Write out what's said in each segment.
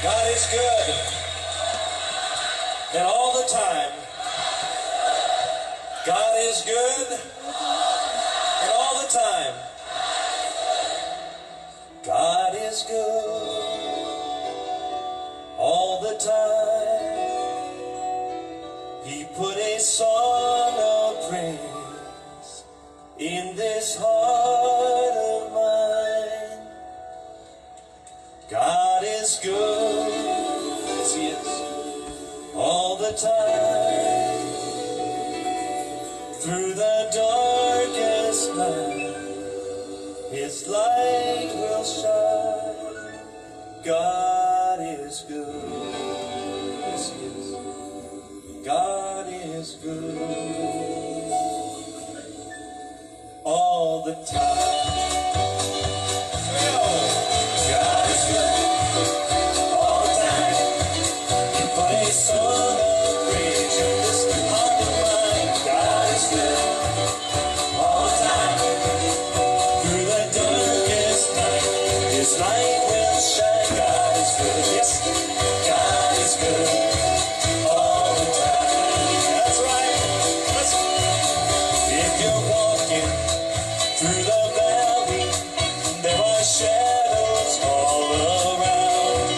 God is good. And all the time. God is good. And all the time. God is good. All the time. He put a song of praise in this heart of mine. God is good. Yes, He is. All the time. Through the darkest night, His light will shine. God is good. Yes, He is. God is good. All the time. God is good. All the time. He put a song of praise in this heart of mine. God is good. All the time. Through the darkest night, His light will shine. God is good. Yes, God is good. All the time. That's right. Listen. If you're walking through the valley, there are shadows all around.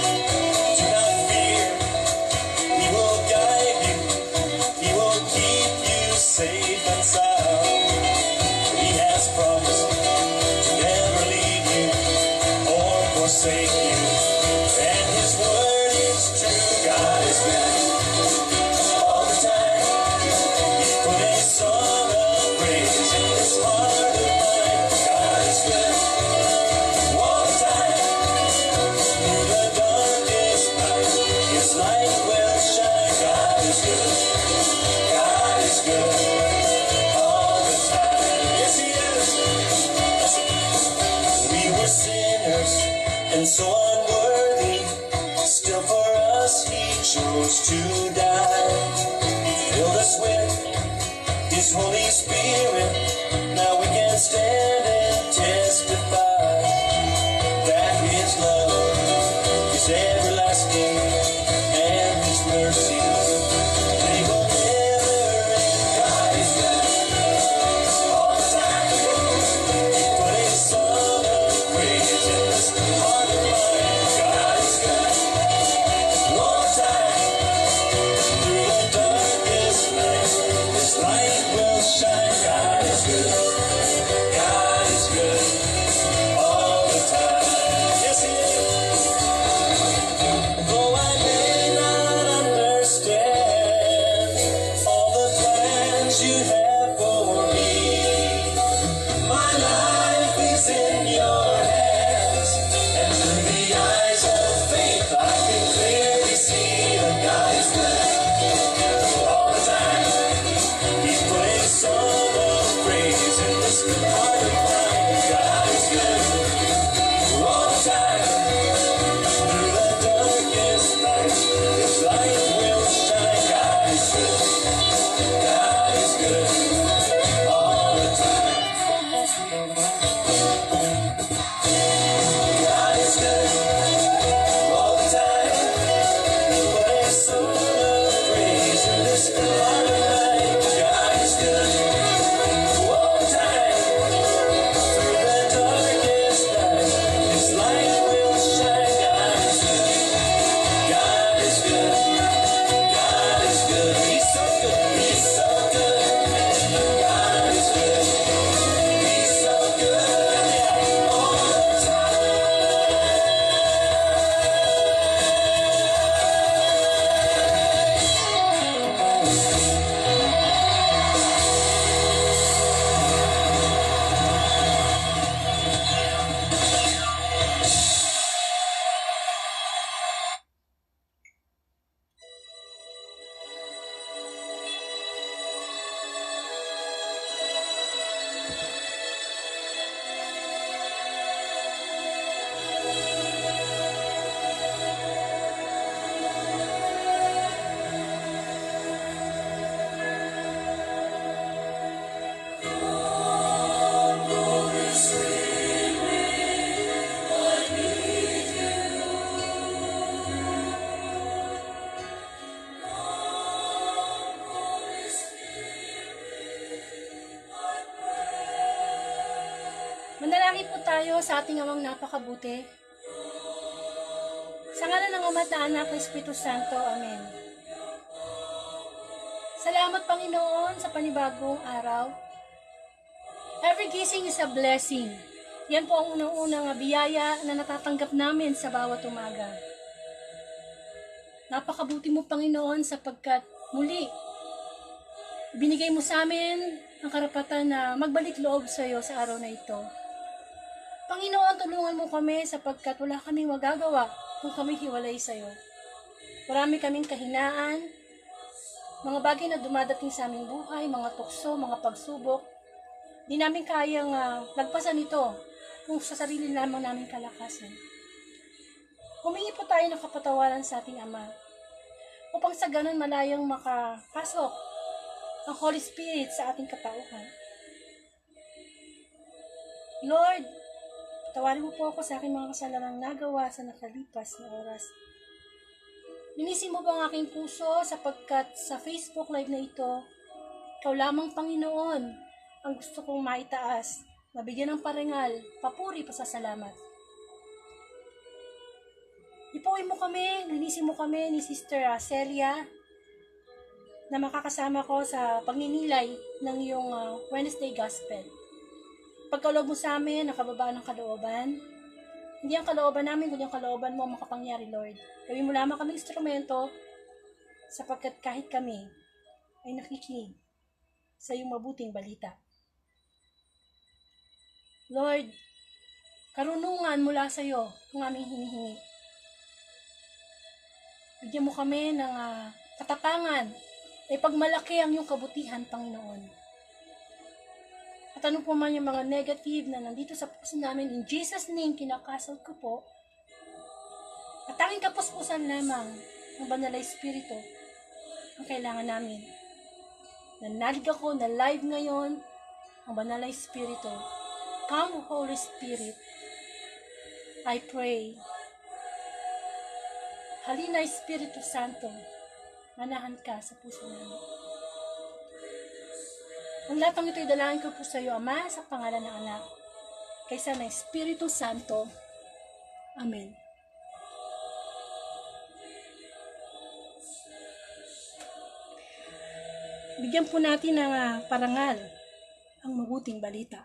Do not fear. He will guide you. He will keep you safe and sound. He has promised to never leave you or forsake you. And His word is true. God is good all the time. He put a song of praise in this heart of mine. God is good all the time. Through the darkest night, His light will shine. God is good. God is good all the time. Yes, He is. We were sinners and so unworthy. Still for us He chose to die. Filled us with His Holy Spirit. Now we can stand and testify that His love is everlasting and His mercies, they will never end. God is good all the time. He put a song of praise in this heart of mine. Manalangin po tayo sa ating amang napakabuti. Sa ngalan ng Ama at ng Anak ng Espiritu Santo. Amen. Salamat Panginoon sa panibagong araw. Every gising is a blessing. Yan po ang unang-unang biyaya na natatanggap namin sa bawat umaga. Napakabuti mo Panginoon sapagkat muli binigay mo sa amin ang karapatan na magbalik loob sa iyo sa araw na ito. Panginoon, tulungan mo kami sapagkat wala kaming magagawa kung kami hiwalay sa iyo. Marami kaming kahinaan, mga bagay na dumadating sa aming buhay, mga tukso, mga pagsubok. Di namin kayang lagpasan ito kung sa sarili lamang namin kalakasan. Humingi po tayo ng kapatawaran sa ating Ama upang sa ganun malayang makapasok ang Holy Spirit sa ating katauhan. Lord, patawarin mo po ako sa aking mga kasalanang nagawa sa nakalipas na oras. Linisin mo ba ang aking puso sapagkat sa Facebook Live na ito, ikaw lamang Panginoon ang gusto kong maitaas, mabigyan ng parangal, papuri, pasasalamat. Ipuin mo kami, linisin mo kami ni Sister Celia na makakasama ko sa pagninilay ng iyong Wednesday Gospel. Pagkaloob mo sa amin, nakababaan ng kalooban. Hindi ang kalooban namin, kundi ang kalooban mo makapangyari, Lord. Gawin mo lamang kami instrumento sapagkat kahit kami ay nakikinig sa iyong mabuting balita. Lord, karunungan mula sa iyo ang aming hinihingi. Bigyan mo kami ng katapangan ay pagmalaki ang iyong kabutihan, Panginoon. At ano po man yung mga negative na nandito sa puso namin, in Jesus' name, kinakasal ko po. At tanging kapuspusan lamang ng Banal na Espiritu ang kailangan namin. Nanalig ako na live ngayon ang Banal na Espiritu. Come, Holy Spirit, I pray. Halina, Espiritu Santo, manahan ka sa puso namin. Ang lahat ng ito'y dalangin ko po sa iyo, Ama, sa pangalan ng Anak, kaysa ng Espiritu Santo. Amen. Bigyan po natin ng parangal ang mabuting balita.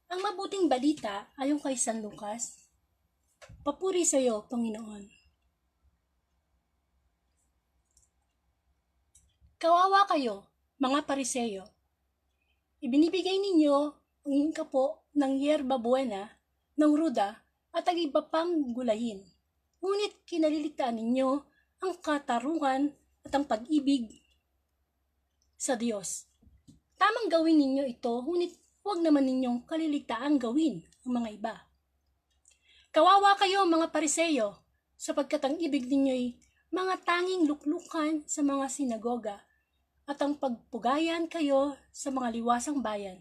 Ang mabuting balita ayon kay San Lucas. Papuri sa iyo, Panginoon. Kawawa kayo, mga Pariseyo. Ibinibigay ninyo ang inyong kapo ng yerba buena, ng ruda, at ang iba pang gulayin. Ngunit kinaliligtaan ninyo ang katarungan at ang pag-ibig sa Diyos. Tamang gawin ninyo ito, ngunit huwag naman ninyong kaliligtaang gawin ang mga iba. Kawawa kayo mga Pariseyo, sapagkat ang ibig ninyo'y mga tanging luklukan sa mga sinagoga at ang pagpugayan kayo sa mga liwasang bayan.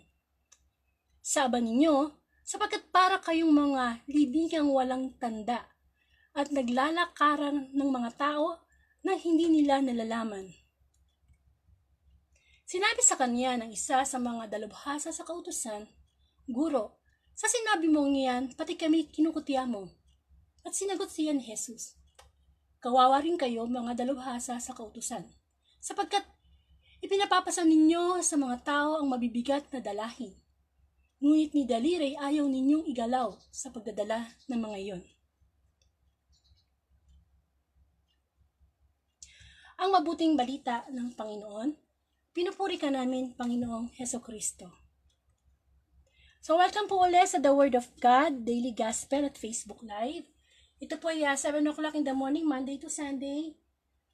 saba ninyo, sapagkat para kayong mga libingang walang tanda at naglalakaran ng mga tao na hindi nila nalalaman. Sinabi sa kanya ng isa sa mga dalubhasa sa kautusan, Guro, sa sinabi mong iyan, pati kami kinukutya mo. At sinagot siya ni Jesus, Kawawa rin kayo mga dalubhasa sa kautusan, sapagkat ipinapapasa ninyo sa mga tao ang mabibigat na dalahin. Ngunit ni daliri ayaw ninyong igalaw sa pagdadala ng mga iyon. Ang mabuting balita ng Panginoon, pinupuri ka namin, Panginoong Heso Kristo. So welcome po ulit sa The Word of God, Daily Gospel at Facebook Live. Ito po ay 7 o'clock in the morning, Monday to Sunday.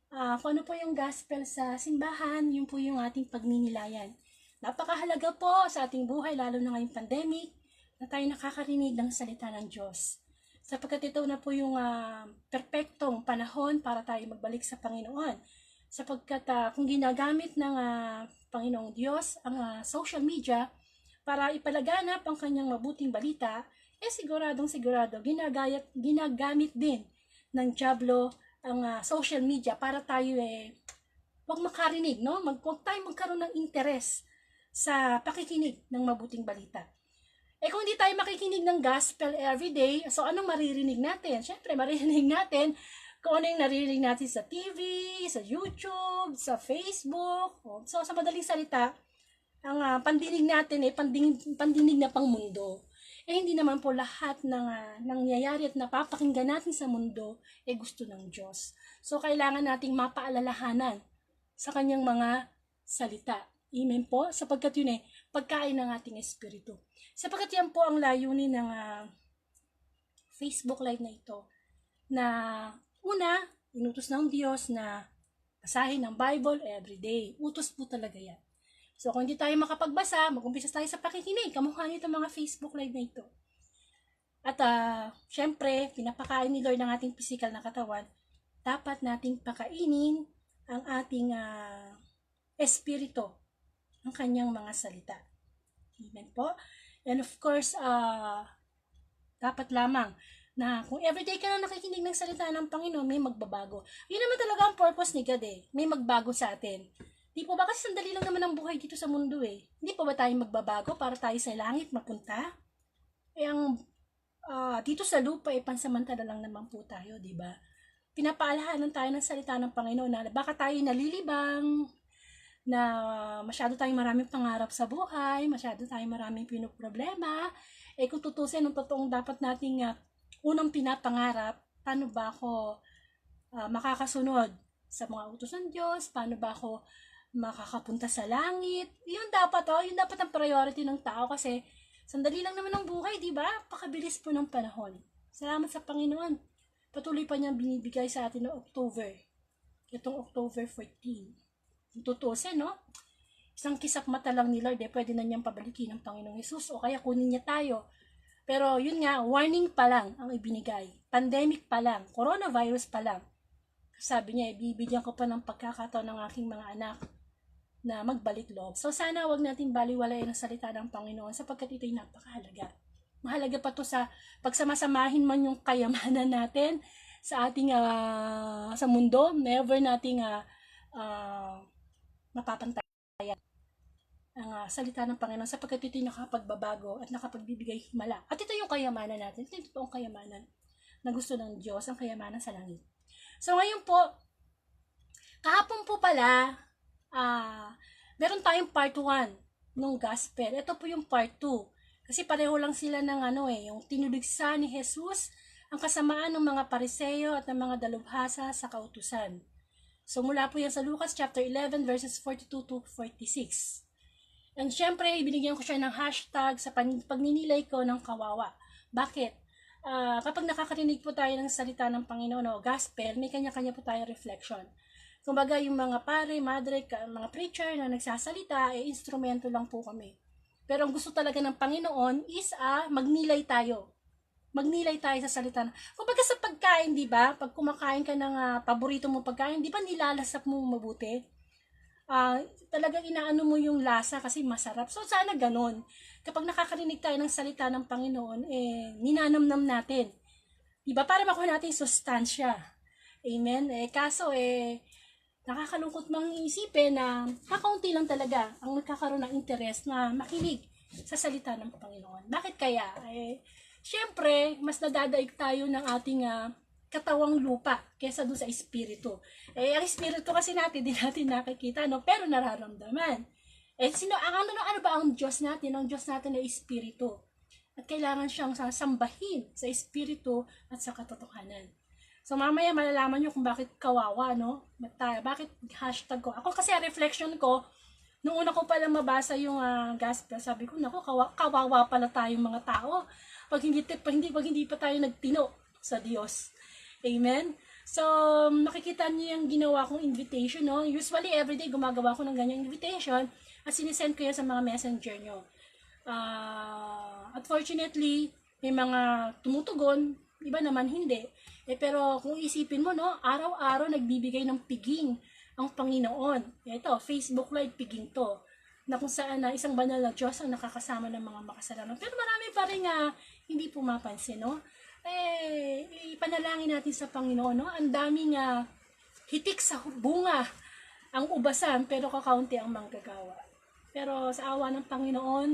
Kung ano po yung gospel sa simbahan, yun po yung ating pagninilayan. Napakahalaga po sa ating buhay, lalo na ngayong pandemic, na tayo nakakarinig ng salita ng Diyos. Sapagkat ito na po yung perpektong panahon para tayo magbalik sa Panginoon. Sapagkat kung ginagamit ng Panginoong Diyos ang social media para ipalaganap ang kanyang mabuting balita, siguradong ginagamit din ng Diablo ang social media para tayo wag makarinig, no? Wag tayo magkaroon ng interes sa pakikinig ng mabuting balita. Kung hindi tayo makikinig ng gospel everyday, so anong maririnig natin? Siyempre, maririnig natin kung ano yung naririnig natin sa TV, sa YouTube, sa Facebook. So, sa madaling salita, ang pandinig natin ay pandinig na pangmundo. Hindi naman po lahat ng nangyayari at napapakinggan natin sa mundo gusto ng Diyos. So, kailangan nating mapaalalahanan sa kanyang mga salita. Amen po, sapagkat yun pagkain ng ating espiritu. Sapagkat yan po ang layunin ng Facebook Live na ito. Na una, inutos ng Diyos na basahin ng Bible everyday. Utos po talaga yan. So kung hindi tayo makapagbasa, mag-umpisa tayo sa pakikinig. Kamukha nito mga Facebook Live na ito. At syempre, pinapakain ni Lord ng ating physical na katawan. Dapat nating pakainin ang ating espiritu ng kanyang mga salita. Amen po. And of course, dapat lamang na kung everyday ka na nakikinig ng salita ng Panginoon, may magbabago. Yun naman talaga ang purpose ni God may magbago sa atin. Di po ba? Kasi sandali lang naman ang buhay dito sa mundo Hindi po ba tayo magbabago para tayo sa langit mapunta? Ang dito sa lupa pansamantala lang naman po tayo, di ba? Pinapaalahanan tayo ng salita ng Panginoon na baka tayo nalilibang, na masyado tayong maraming pangarap sa buhay, masyado tayong maraming pinoproblema. Kung tutusin, ang totoong dapat nating unang pinapangarap, paano ba ako makakasunod sa mga utos ng Diyos, paano ba ako makakapunta sa langit. Yun dapat ang priority ng tao kasi sandali lang naman ang buhay, di ba? Pakabilis po ng panahon. Salamat sa Panginoon. Patuloy pa niyang binibigay sa atin noong October. Itong October 14. Tutusin, no? Isang kisap mata lang ni Lord, pwede na niyang pabalikin ng Panginoong Hesus o kaya kunin niya tayo. Pero yun nga, warning pa lang ang ibinigay. Pandemic pa lang, coronavirus pa lang. Sabi niya, bibigyan ko pa ng pagkakataon ng aking mga anak na magbalik loob. So sana wag natin baliwalain ang salita ng Panginoon sapagkat ito'y napakahalaga. Mahalaga pa to sa pagsamasamahin man yung kayamanan natin sa ating sa mundo. Never nating mapapantayan ang salita ng Panginoon sapagkat ito'y nakapagbabago at nakapagbibigay himala. At ito yung kayamanan natin. Ito po ang kayamanan na gusto ng Diyos, ang kayamanan sa langit. So ngayon po, kahapon po pala, meron tayong part 1 ng gospel. Ito po yung part 2. Kasi pareho lang sila ng yung tinuligsa ni Jesus, ang kasamaan ng mga Pariseo at ng mga dalubhasa sa kautusan. So mula po yan sa Lucas chapter 11 verses 42 to 46. And syempre, binigyan ko siya ng hashtag sa pagninilay ko ng kawawa. Bakit? Kapag nakakarinig po tayo ng salita ng Panginoon o gospel, may kanya-kanya po tayong reflection. Kumbaga, yung mga pare, madre, mga preacher na nagsasalita, instrumento lang po kami. Pero ang gusto talaga ng Panginoon is magnilay tayo. Magnilay tayo sa salita. Kumbaga sa pagkain, di ba? Pag kumakain ka ng paborito mo pagkain, di ba nilalasap mo mabuti? Talagang inaano mo yung lasa kasi masarap. So sana ganon. kapag nakakarinig tayo ng salita ng Panginoon, ninanamnam natin. Diba? Para makuha natin yung sustansya. Amen? Kaso, nakakalungkot mang isipin na kakaunti lang talaga ang nagkakaroon ng interest na makinig sa salita ng Panginoon. Bakit kaya? Siyempre, mas nadadaig tayo ng ating katawang lupa kesa doon sa espiritu. Ang espiritu kasi natin, di natin nakikita, no? Pero nararamdaman. Ano ba ang Diyos natin? Ang Diyos natin ay espiritu. At kailangan siyang sasambahin sa espiritu at sa katotohanan. So mamaya malalaman nyo kung bakit kawawa, no? Bakit hashtag ko. Ako kasi reflection ko, nung una ko pala mabasa yung gospel, sabi ko, naku, kawawa pala tayong mga tao. Pag hindi pa tayo nagtino sa Diyos. Amen? So, makikita niyo yung ginawa kong invitation, no? Usually, everyday gumagawa ko ng ganyang invitation at sinisend ko yan sa mga messenger nyo. Unfortunately, may mga tumutugon, iba naman hindi. Pero kung isipin mo, no, araw-araw nagbibigay ng piging ang Panginoon. Ito, Facebook Live piging to. Na kung saan isang banal na Diyos ang nakakasama ng mga makasalanan. Pero marami pa rin hindi pumapansin, no? Ipanalangin natin sa Panginoon, no? Ang daming hitik sa bunga ang ubasan, pero kakaunti ang manggagawa. Pero sa awa ng Panginoon,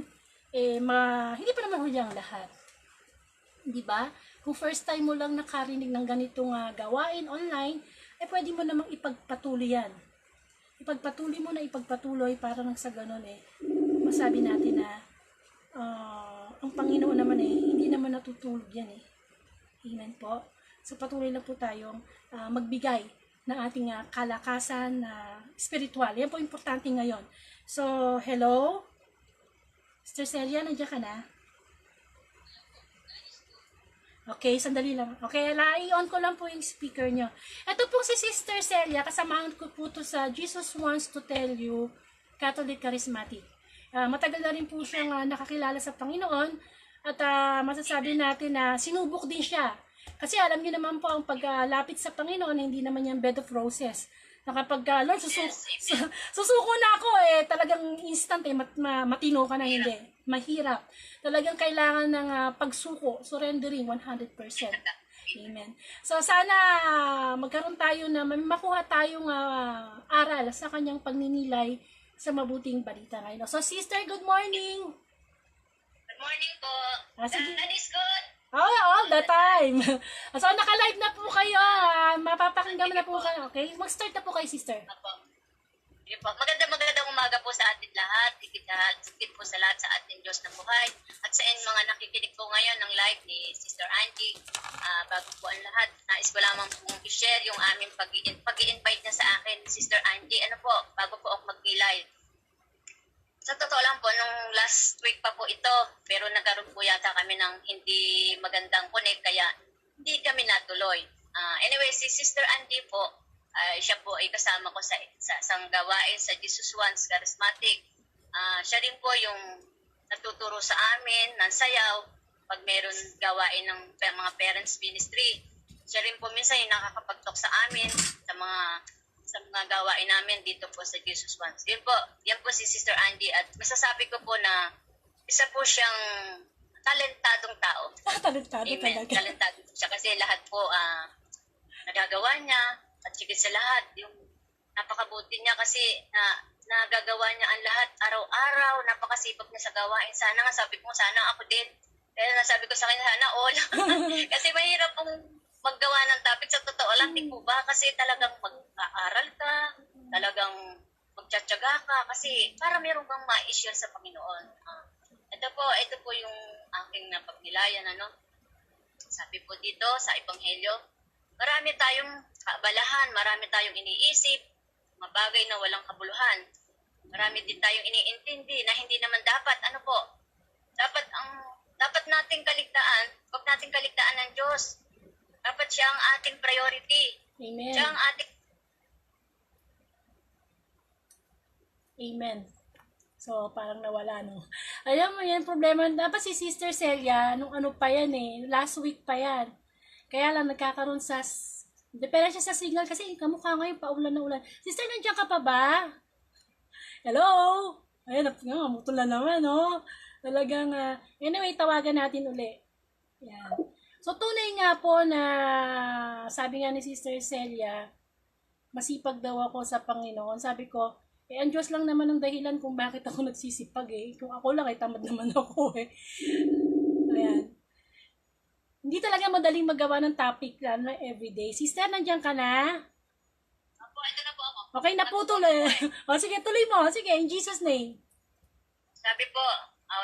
hindi pa naman huli ang lahat. Di ba? Kung first time mo lang nakarinig ng ganitong gawain online, pwede mo namang ipagpatuloy yan. Ipagpatuloy mo na ipagpatuloy para nang sa ganun masabi natin na ang Panginoon naman hindi naman natutulog yan Amen po. So patuloy lang po tayong magbigay ng ating kalakasan na spiritual. Yan po importante ngayon. So, hello? Sister Celia, nandiyan ka na? Okay, sandali lang. Okay, i-on ko lang po yung speaker nyo. Ito pong si Sister Celia, kasamahan ko po to sa Jesus Wants to Tell You Catholic Charismatic. Matagal na rin po siyang nakakilala sa Panginoon at masasabi natin na sinubok din siya. Kasi alam niyo naman po ang paglapit sa Panginoon, hindi naman yan bed of roses. Na kapag, Lord, susuko na ako talagang instant matino ka na hindi. Mahirap. Talagang kailangan ng pagsuko, surrendering 100%. Amen. So sana magkaroon tayo na makuha tayong aral sa kanyang pagninilay sa mabuting balita ngayon. So sister, good morning. Good morning po. Sige. That is good. All the time. So naka-live na po kayo. Mapapakinggan na po kayo. Okay? Mag-start na po kayo, sister. Apo. Yun po. Magandang umaga po sa atin lahat. Higit po sa lahat sa ating Diyos na buhay. At sa mga nakikinig po ngayon ng live ni Sister Angie. Bago po ang lahat, nais ko lamang pong i-share yung aming pag-i-invite niya sa akin, Sister Angie. Ano po, bago po ako mag-live. Sa totoo lang po, nung last week pa po ito, pero nagkaroon po yata kami ng hindi magandang connect, kaya hindi kami natuloy. Anyway, si Sister Angie po, siya po ay kasama ko sa isang gawain sa Jesus Wants Charismatic. Siya rin po yung natuturo sa amin ng sayaw pag meron gawain ng mga parents ministry. Siya rin po minsan yung nakakapag-talk sa amin sa mga gawain namin dito po sa Jesus Wants. Yan po si Sister Angie at masasabi ko po na isa po siyang talentadong tao. Talentado Amen. talaga. Talentado siya kasi lahat po nagagawa niya. At sigit sa lahat, yung napakabuti niya kasi nagagawa niya ang lahat araw-araw, napakasipag niya sa gawain. Sana nga, sabi ko, sana ako din. Kaya nasabi ko sa kanya, sana all. Kasi mahirap pong maggawa ng topic. Sa totoo lang, di po ba? Kasi talagang mag-aaral ka, talagang magtsatsaga ka, kasi para meron kang ma-share sa Panginoon. Ito po yung aking napagnilayan, Sabi po dito sa Ebanghelyo, marami tayong kaabalahan, marami tayong iniisip, mga bagay na walang kabuluhan. Marami din tayong iniintindi na hindi naman dapat, dapat nating kaligtaan, huwag nating kaligtaan ng Diyos. Dapat siya ang ating priority. Amen. Siya ang ating... Amen. So, parang nawala, no? Alam mo yan, problema. Dapat si Sister Celia, nung pa yan last week pa yan. Kaya lang nagkakaroon sa diferensya sa signal kasi kamukha ngayon paulan na ulan. Sister, nandiyan ka pa ba? Hello? Ayun, mutol na naman, no? Talagang, anyway, tawagan natin uli. Yan. So, tunay nga po na, sabi nga ni Sister Celia, masipag daw ako sa Panginoon. Sabi ko, ang Diyos lang naman ang dahilan kung bakit ako nagsisipag eh. Kung ako lang, tamad naman ako eh. Ayan. Hindi talaga madaling magawa ng topic lalo na everyday. Sister, nandiyan ka na? Opo, ito na po ako. Okay, naputol eh. O sige, tuloy mo. Sige, in Jesus' name. Sabi po,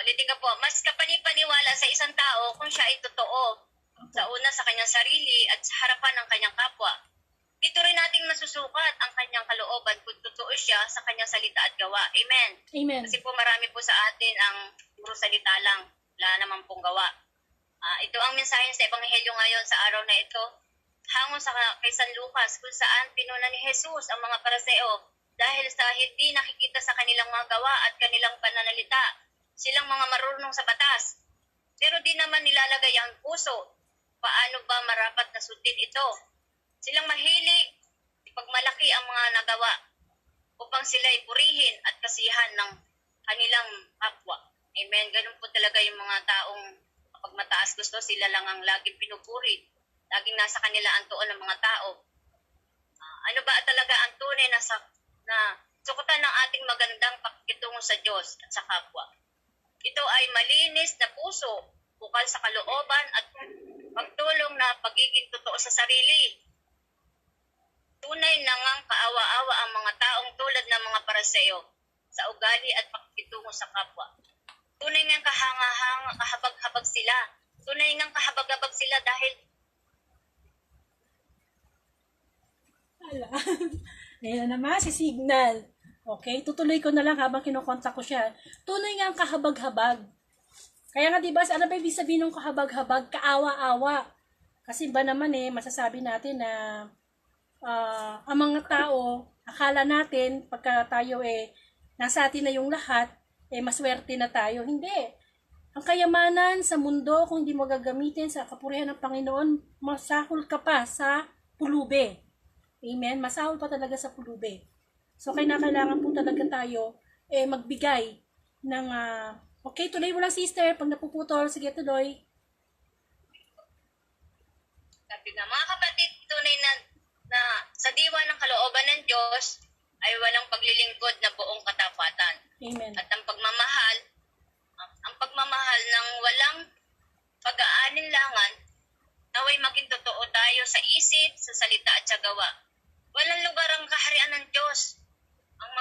ulitin ka po, mas kapanipaniwala sa isang tao kung siya ay totoo. Sa una sa kanyang sarili at sa harapan ng kanyang kapwa. Dito rin nating masusukat ang kanyang kalooban kung totoo siya sa kanyang salita at gawa. Amen. Amen. Kasi po marami po sa atin ang puro salita lang, wala naman pong gawa. Ito ang mensahe sa Ebanghelyo ngayon sa araw na ito. Hango sa kay San Lucas kung saan pinuna ni Jesus ang mga Pariseo dahil sa hindi nakikita sa kanilang mga gawa at kanilang pananalita. Silang mga marunong sa batas. Pero di naman nilalagay ang puso. Paano ba marapat na sundin ito? Silang mahilig ipagmalaki ang mga nagawa upang sila'y purihin at kasiyahan ng kanilang kapwa. Amen. Ganun po talaga yung mga taong kapag mataas gusto, sila lang ang laging pinupuri. Laging nasa kanila ang tuon ng mga tao. Ano ba talaga ang tunay na sukutan ng ating magandang pakikitungo sa Diyos at sa kapwa? Ito ay malinis na puso, bukal sa kalooban at pagtulong na pagiging totoo sa sarili. Tunay na ngang kaawa-awa ang mga taong tulad ng mga Pariseo sa ugali at pakikitungo sa kapwa. Tunay ngang kahanga-hanga, kahabag-habag sila. Tunay ngang kahabag-habag sila dahil Ala. Ayan na naman, si Signal. Okay, tutuloy ko na lang habang kinukontak ko siya. Tunay nga ang kahabag-habag. Kaya nga diba, ano ba ibig sabihin ng kahabag-habag? Kaawa-awa. Kasi ba naman masasabi natin na ang mga tao, akala natin, pagka tayo nasa atin na yung lahat, maswerte na tayo. Hindi. Ang kayamanan sa mundo, kung hindi mo gagamitin sa kapurihan ng Panginoon, masahol ka pa sa pulube. Amen? Masahol pa talaga sa pulube. So, kailangan po talaga tayo magbigay ng, okay, tuloy mo lang sister, pag napuputol, sige tuloy. sabi nga, mga kapatid, tunay na sa diwa ng kalooban ng Diyos ay walang paglilingkod na buong katapatan. Amen. At ang pagmamahal ng walang pag-aalinlangan, naway maging totoo tayo sa isip, sa salita at sa gawa. Walang lugar ang kaharian ng Diyos, ang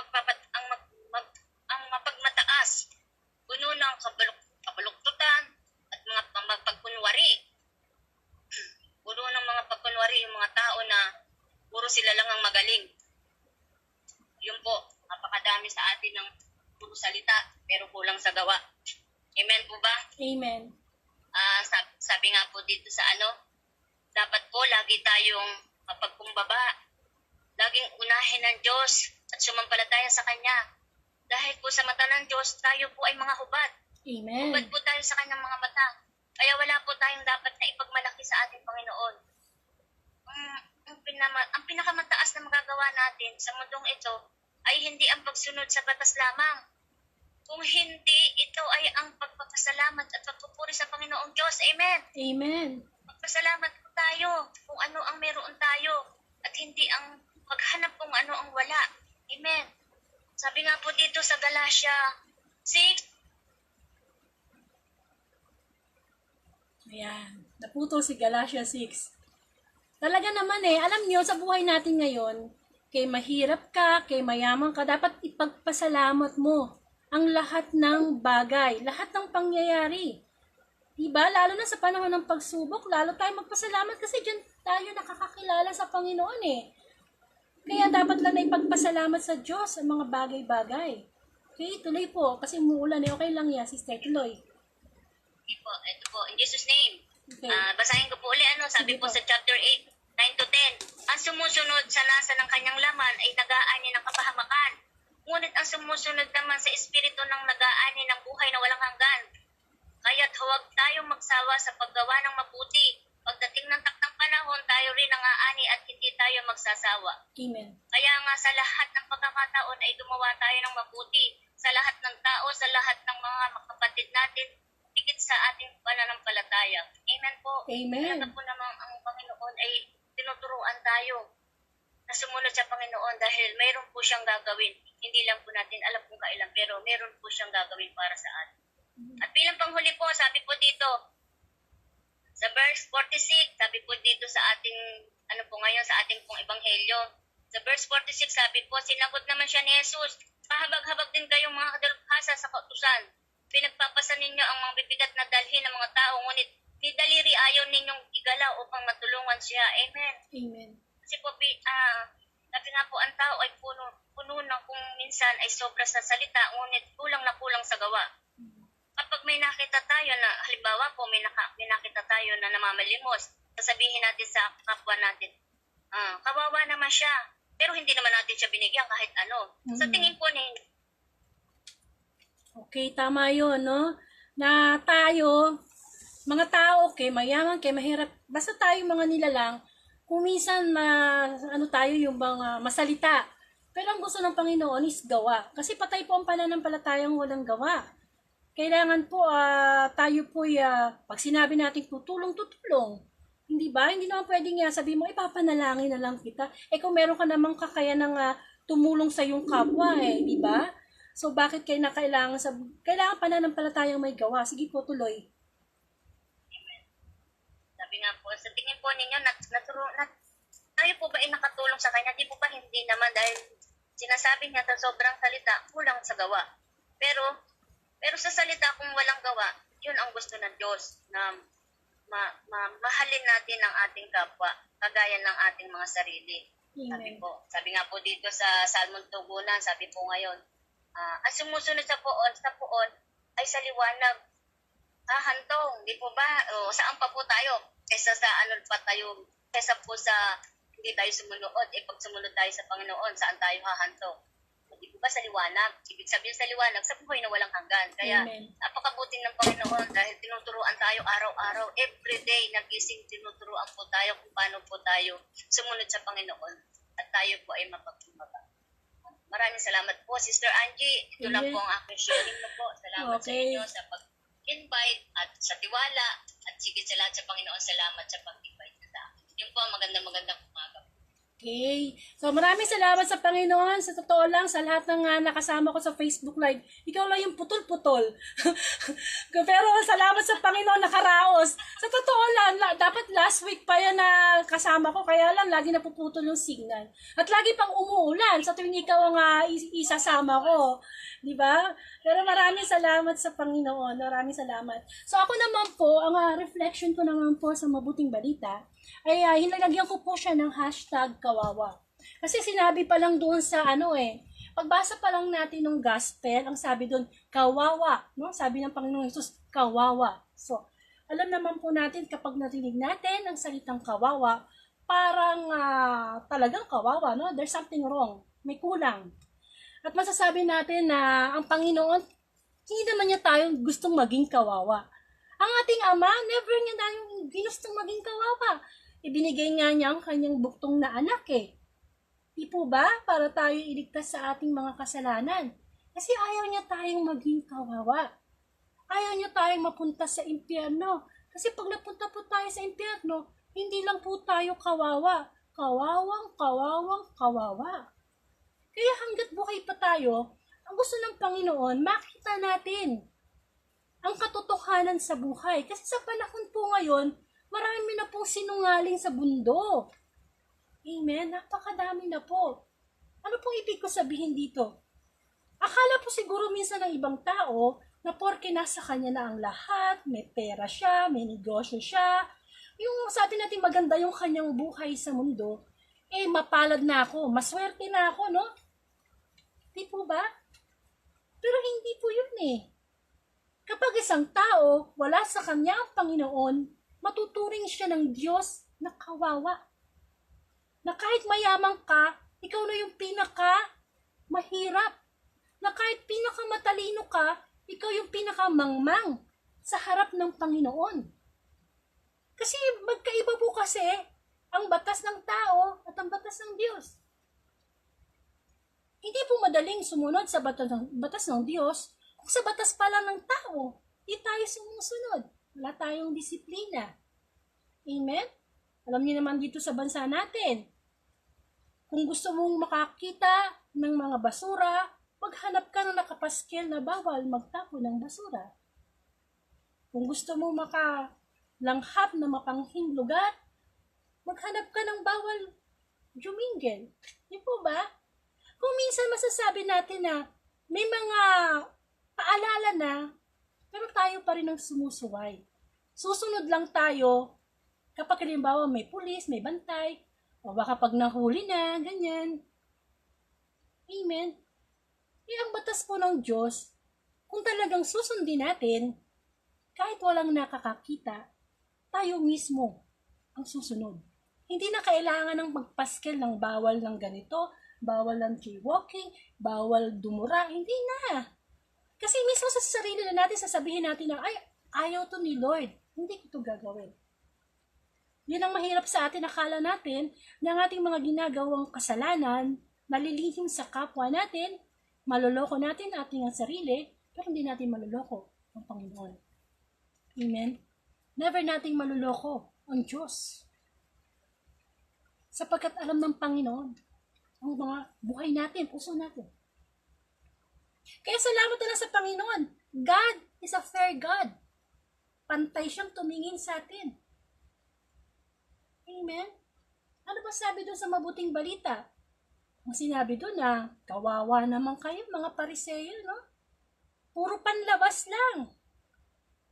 mapagmataas, puno ng kabaluktutan at mga pagkunwari. Puno ng mga pagkunwari yung mga tao na puro sila lang ang magaling. Yun po, napakadami sa atin ng puro salita pero kulang sa gawa. Amen po ba? Amen. Sabi nga po dito sa dapat po lagi tayong mapagkumbaba. Laging unahin ng Diyos at sumampalataya sa Kanya. Dahil po sa mata ng Diyos, tayo po ay mga hubad. Amen. Hubad po tayo sa Kanyang mga mata. Kaya wala po tayong dapat na ipagmalaki sa ating Panginoon. Ang pinakamataas na magagawa natin sa mundong ito ay hindi ang pagsunod sa batas lamang. Kung hindi, ito ay ang pagpapasalamat at pagpupuri sa Panginoong Diyos. Amen. Amen. Magpasalamat po tayo kung ano ang meron tayo at hindi ang maghanap kung ano ang wala. Amen. Sabi nga po dito sa Galatia 6, Ayan. Naputol si Galatia 6. Talaga naman alam nyo, sa buhay natin ngayon, kay mahirap ka, kay mayaman ka, dapat ipagpasalamat mo ang lahat ng bagay, lahat ng pangyayari. Diba? Lalo na sa panahon ng pagsubok, lalo tayo magpasalamat kasi dyan tayo nakakakilala sa Panginoon Kaya dapat lang na ipagpasalamat sa Diyos ang mga bagay-bagay. Okay, tuloy po. Kasi umuulan okay lang yan, sister. Tuloy. ito po, in Jesus' name. Okay. Basahin ko po ulit, sabi Sige po po. sa chapter 8, 9 to 10. Ang sumusunod sa lasa ng kanyang laman ay nag-aani ng kapahamakan. Ngunit ang sumusunod naman sa espiritu ng nag-aani ng buhay na walang hanggan. Kaya't huwag tayong magsawa sa paggawa ng mabuti. Pagdating ng taktang panahon, tayo rin ang aani at hindi tayo magsasawa. Amen. Kaya nga sa lahat ng pagkakataon ay gumawa tayo ng mabuti. sa lahat ng tao, sa lahat ng mga kapatid natin, higit sa ating pananampalataya. Amen po. Amen. Talaga po namang ang Panginoon ay tinuturuan tayo na sumunod sa Panginoon dahil mayroon po siyang gagawin. Hindi lang po natin alam kung kailan, pero mayroon po siyang gagawin para sa atin. At bilang panghuli po, sabi po dito, sa verse 46, sabi po dito sa ating, ano po ngayon, sa ating pong ebanghelyo, sa verse 46, sabi po, sinagot naman siya ni Jesus, pahabag-habag din kayong mga kadalubhasa sa kautusan. Pinagpapasan ninyo ang mga bibigat na dalhin ng mga tao, ngunit di daliri ayaw ninyong igalaw upang matulungan siya. Amen. Amen. Kasi po, sabi nga po, ang tao ay puno ng kung minsan ay sobra sa salita, ngunit kulang na kulang sa gawa. Kapag may nakita tayo na, halimbawa po, may nakita tayo na namamalimos, sasabihin natin sa kapwa natin, kawawa naman siya, pero hindi naman natin siya binigyan kahit ano. Sa tingin po ninyo, Okay, tama yun, no? Na tayo, mga tao, okay, mayaman, okay, mahirap, basta tayo mga nilalang, kung minsan ano tayo yung bang masalita. Pero ang gusto ng Panginoon is gawa. Kasi patay po ang pananampalatayang walang gawa. Kailangan po tayo po, pag sinabi natin tutulong. Hindi ba? Hindi naman pwedeng sabi mo, ipapanalangin na lang kita. Kung meron ka namang kakayanang tumulong sa iyong kapwa, di ba? So, bakit kailangan pananampalatayang may gawa? Sige po, tuloy. sabi nga po, sa tingin po ninyo, tayo po ba ay nakatulong sa kanya? Di po ba hindi naman dahil sinasabi niya sa sobrang salita, kulang sa gawa. Pero sa salita kung walang gawa, yun ang gusto ng Diyos na mahalin natin ang ating kapwa, kagaya ng ating mga sarili. Amen. Sabi nga po dito sa Salmon Tugunan, sabi po ngayon, ang sumusunod sa poon ay sa liwanag. Hantong, di po ba? Saan pa po tayo? Kaysa po sa hindi tayo sumunod. Pag sumunod tayo sa Panginoon, saan tayo hahantong? Di po ba sa liwanag? Ibig sabihin sa liwanag, sa buhay na walang hanggan. Kaya Amen. napakabuti ng Panginoon dahil tinuturuan tayo araw-araw, everyday, nagising tinuturuan po tayo kung paano po tayo sumunod sa Panginoon at tayo po ay mapagkumbaba. Maraming salamat po, Sister Angie. Ito lang po ang aking sharing na po. Salamat sa inyo sa pag-invite at sa tiwala at sigit sa lahat sa Panginoon. Salamat sa pag-invite sa akin. Yun po ang magandang umaga. Okay. So, maraming salamat sa Panginoon. Sa totoo lang, sa lahat ng nakasama ko sa Facebook Live, ikaw lang yung putol-putol. Pero salamat sa Panginoon, nakaraos. Sa totoo lang, dapat last week pa yan na kasama ko, kaya lang lagi napuputol yung signal. At lagi pang umuulan sa tuwing ikaw ang isasama ko. Di ba? Pero maraming salamat sa Panginoon. Maraming salamat. So, ako naman po, ang reflection ko naman po sa mabuting balita, ay hinalagyan ko po siya ng #kawawa. Kasi sinabi pa lang doon sa pagbasa pa lang natin ng gospel, ang sabi doon, kawawa, no? Sabi ng Panginoong Hesus, kawawa. So, alam naman po natin kapag narinig natin ang salitang kawawa, parang talagang kawawa, no? There's something wrong, may kulang. At masasabi natin na ang Panginoon, hindi naman niya tayong gustong maging kawawa. Ang ating Ama, never niya tayong ginustong maging kawawa. Ibinigay nga niya ang kanyang buktong na anak Di po ba? Para tayo iligtas sa ating mga kasalanan. Kasi ayaw niya tayong maging kawawa. Ayaw niya tayong mapunta sa impyerno. Kasi pag napunta po tayo sa impyerno, hindi lang po tayo kawawa. Kawawa. Kaya hanggat buhay pa tayo, ang gusto ng Panginoon, makita natin ang katotohanan sa buhay. Kasi sa panahon po ngayon, marami na pong sinungaling sa mundo. Amen? Napakadami na po. Ano pong ibig ko sabihin dito? Akala po siguro minsan ng ibang tao na porke nasa kanya na ang lahat, may pera siya, may negosyo siya, yung sabi natin maganda yung kanyang buhay sa mundo, mapalad na ako, maswerte na ako, no? Di po ba? Pero hindi po yun Kapag isang tao, wala sa kanya ang Panginoon, matuturing siya ng Diyos na kawawa. Na kahit mayaman ka, ikaw na yung mahirap. Na kahit pinakamatalino ka, ikaw yung pinakamangmang sa harap ng Panginoon. Kasi magkaiba po ang batas ng tao at ang batas ng Diyos. Hindi po madaling sumunod sa batas ng Diyos kung sa batas pa lang ng tao. Hindi tayo sumusunod. Wala tayong disiplina. Amen? Alam niyo naman dito sa bansa natin, kung gusto mong makakita ng mga basura, maghanap ka ng nakapaskel na bawal magtapon ng basura. Kung gusto mong makalanghap na mapanghing lugar, maghanap ka ng bawal jumingle. Di po ba? Kung minsan masasabi natin na may mga paalala na, pero tayo pa rin ang sumusuway. Susunod lang tayo kapag halimbawa may pulis, may bantay, o baka pag nahuli na, ganyan. Amen? Ang batas po ng Diyos, kung talagang susundin natin, kahit walang nakakakita, tayo mismo ang susunod. Hindi na kailangan ng magpaskel ng bawal ng ganito, bawal ng jaywalking, bawal dumura, hindi na. Kasi mismo sa sarili na natin, sasabihin natin na, ay, ayaw to ni Lord, hindi ko ito gagawin. Yun ang mahirap sa atin, akala natin na ang ating mga ginagawang kasalanan, nalilihim sa kapwa natin, maloloko natin ating ang sarili, pero hindi natin maloloko ang Panginoon. Amen? Never nating maloloko ang Diyos. Sapagkat alam ng Panginoon ang mga buhay natin, puso natin. Kaya salamat na lang sa Panginoon. God is a fair God. Pantay siyang tumingin sa atin. Amen? Ano ba sabi doon sa mabuting balita? Ang sinabi doon na, kawawa naman kayo mga Pariseyo, no? Puro panlabas lang.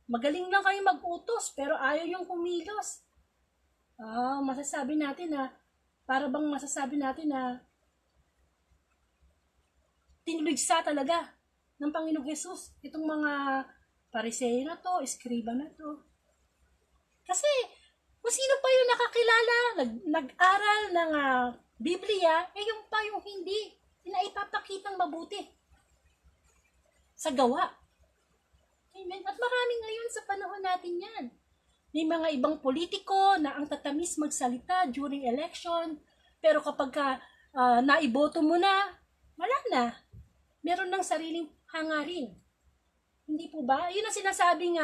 Magaling lang kayo mag-utos, pero ayaw yung kumilos. Masasabi natin na, para bang masasabi natin na, tinuligsa talaga ng Panginoong Jesus itong mga Pariseyo na to, eskriba na to. Kasi, kung sino pa yung nakakilala, nag-aral ng Biblia, yung pa yung hindi na ipapakitang mabuti sa gawa. Amen. At marami ngayon sa panahon natin yan. May mga ibang politiko na ang tatamis magsalita during election, pero kapag naiboto mo na, wala na. Meron ng sariling hangarin. Hindi po ba? Yun ang sinasabing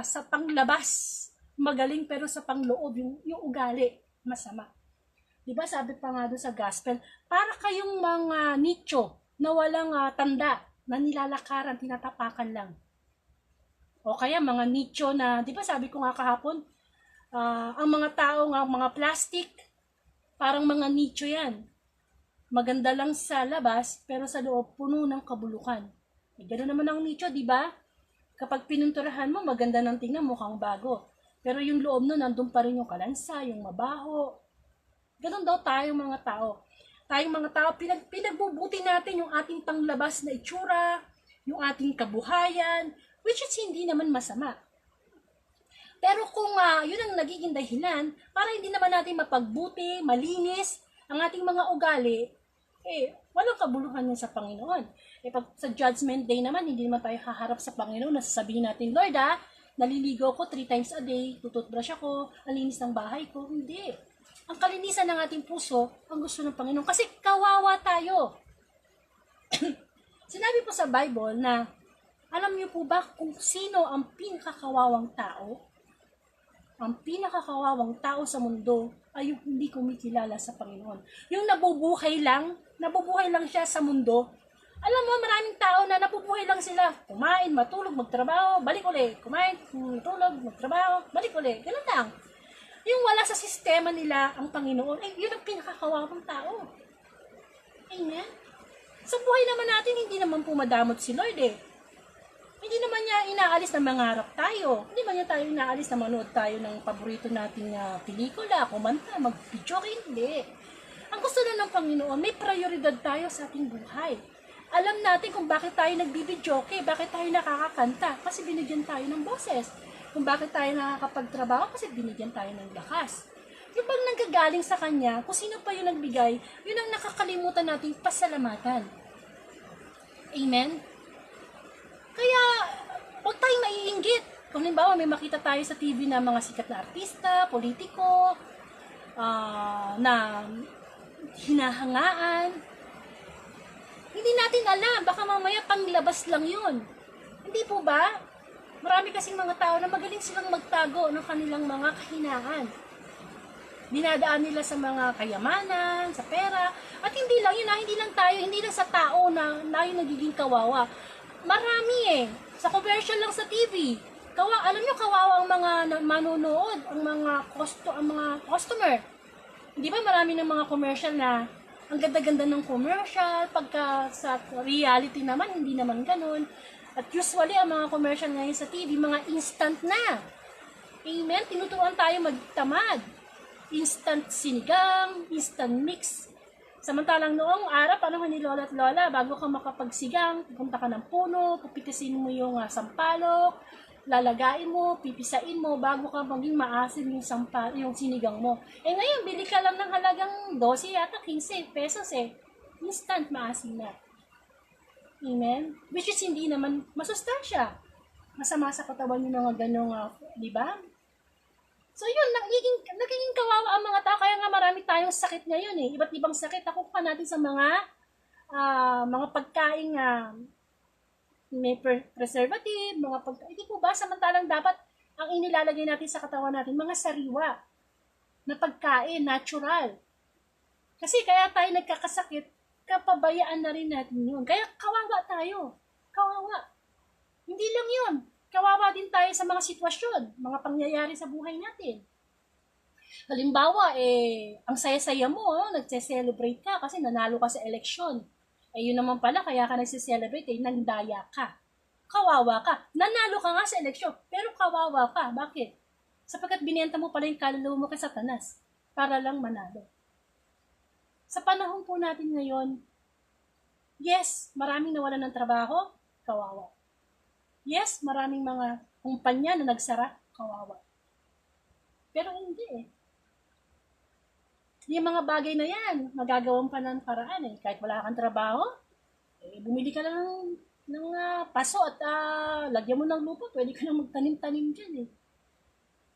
sa panglabas, magaling, pero sa pangloob, yung ugali, masama. Diba sabi pa nga doon sa gospel, para kayong mga nicho na walang tanda, na nilalakaran, tinatapakan lang. O kaya mga nicho na, diba sabi ko nga kahapon, ang mga tao nga, mga plastic, parang mga nicho yan. Maganda lang sa labas, pero sa loob puno ng kabulukan. Gano'n naman ang nicho, diba? Kapag pinunturahan mo, maganda ng tingnan, mukhang bago. Pero yung loob nun, nandun pa rin yung kalansa, yung mabaho. Ganon daw tayong mga tao. Tayong mga tao, pinagbubuti natin yung ating panglabas na itsura, yung ating kabuhayan, which is hindi naman masama. Pero kung yun ang nagiging dahilan, para hindi naman natin mapagbuti, malinis, ang ating mga ugali, walang kabuluhan yan sa Panginoon. Pag sa Judgment Day naman, hindi naman tayo haharap sa Panginoon na sasabihin natin, Lord naliligo ko 3 times a day, tututbrush ako, ang linis ng bahay ko. Hindi. Ang kalinisan ng ating puso, ang gusto ng Panginoon. Kasi kawawa tayo. Sinabi po sa Bible na, alam niyo po ba kung sino ang pinakakawawang tao? Ang pinakakawawang tao sa mundo ay yung hindi kumikilala sa Panginoon. Yung nabubuhay lang siya sa mundo. Alam mo, maraming tao na nabubuhay lang sila. Kumain, matulog, magtrabaho, balik uli. Kumain, matulog, magtrabaho, balik uli. Ganun lang. Yung wala sa sistema nila ang Panginoon, yun ang pinakakawawang tao. Amen? Sa buhay naman natin, hindi naman pumadamot si Lord Hindi naman niya inaalis na mangarap tayo. Hindi naman niya tayo inaalis na manood tayo ng paborito nating pelikula, kumanta, mag-video, hindi. Ang gusto na ng Panginoon, may prioridad tayo sa ating buhay. Alam natin kung bakit tayo nagbibidyoke, bakit tayo nakakakanta, kasi binigyan tayo ng boses. Kung bakit tayo nakakapagtrabaho, kasi binigyan tayo ng lakas. Yung bang nanggagaling sa Kanya, kung sino pa yung nagbigay, yun ang nakakalimutan nating pasalamatan. Amen? Kaya, huwag tayong maiinggit. Kung halimbawa may makita tayo sa TV na mga sikat na artista, politiko, na hinahangaan, Hindi natin alam, baka mamaya panglabas lang yun. Hindi po ba? Marami kasing mga tao na magaling silang magtago ng kanilang mga kahinaan. Dinadaan nila sa mga kayamanan, sa pera, at hindi lang yun, hindi lang tayo, hindi lang sa tao na yung nagiging kawawa. Marami sa commercial lang sa TV. Alam nyo, kawawa ang mga manonood, ang mga customer. Di ba marami ng mga commercial na ang ganda-ganda ng commercial, pagka sa reality naman, hindi naman ganun. At usually, ang mga commercial ngayon sa TV, mga instant na. Amen? Tinuturuan tayo magtamad. Instant sinigang, instant mix. Samantalang noong araw, panahon ni Lola at Lola, bago ka makapagsigang, pupunta ka ng puno, pupitisin mo yung sampalok, lalagain mo, pipisain mo, bago ka maging maasim yung sinigang mo. Ngayon, bili ka lang ng halagang 12 yata 15 pesos Instant maasim na. Amen? Which is hindi naman masustansya. Masama sa katawan yung mga ganong, di ba? So yun, nagiging kawawa ang mga tao, kaya nga marami tayong sakit ngayon Iba't ibang sakit. Ako pa natin sa mga pagkain may preservative, hindi po ba, samantalang dapat ang inilalagay natin sa katawan natin, mga sariwa na pagkain, natural. Kasi kaya tayo nagkakasakit, kapabayaan na rin natin yun. Kaya kawawa tayo. Kawawa. Hindi lang yun. Kawawa din tayo sa mga sitwasyon, mga pangyayari sa buhay natin. Halimbawa, ang saya-saya mo, nagse-celebrate ka kasi nanalo ka sa eleksyon. Yun naman pala, kaya ka nagse-celebrate, nagdaya ka. Kawawa ka. Nanalo ka nga sa eleksyon, pero kawawa ka. Bakit? Sapagkat binenta mo pala yung kaluluwa mo kay Satanas para lang manalo. Sa panahon po natin ngayon, yes, maraming nawalan ng trabaho, kawawa. Yes, maraming mga kumpanya na nagsara, kawawa. Pero hindi Yung mga bagay na yan, magagawan pa ng paraan Kahit wala kang trabaho, bumili ka lang ng paso at lagyan mo ng lupa, pwede ka lang magtanim-tanim dyan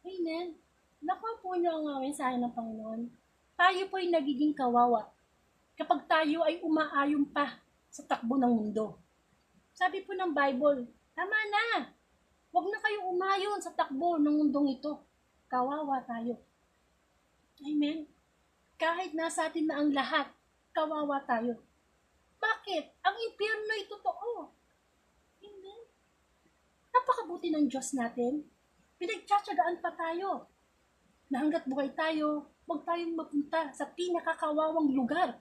Amen. Nakuha po niyo ang mensahe ng Panginoon. Tayo po ay nagiging kawawa kapag tayo ay umaayon pa sa takbo ng mundo. Sabi po ng Bible, tama na. Huwag na kayo umayon sa takbo ng mundong ito. Kawawa tayo. Amen. Kahit nasa atin na ang lahat, kawawa tayo. Bakit? Ang impyerno ay totoo. Amen. Napakabuti ng Diyos natin. Pinagtsatsagaan pa tayo. Na hanggat buhay tayo, huwag tayong mapunta sa pinakakawawang lugar.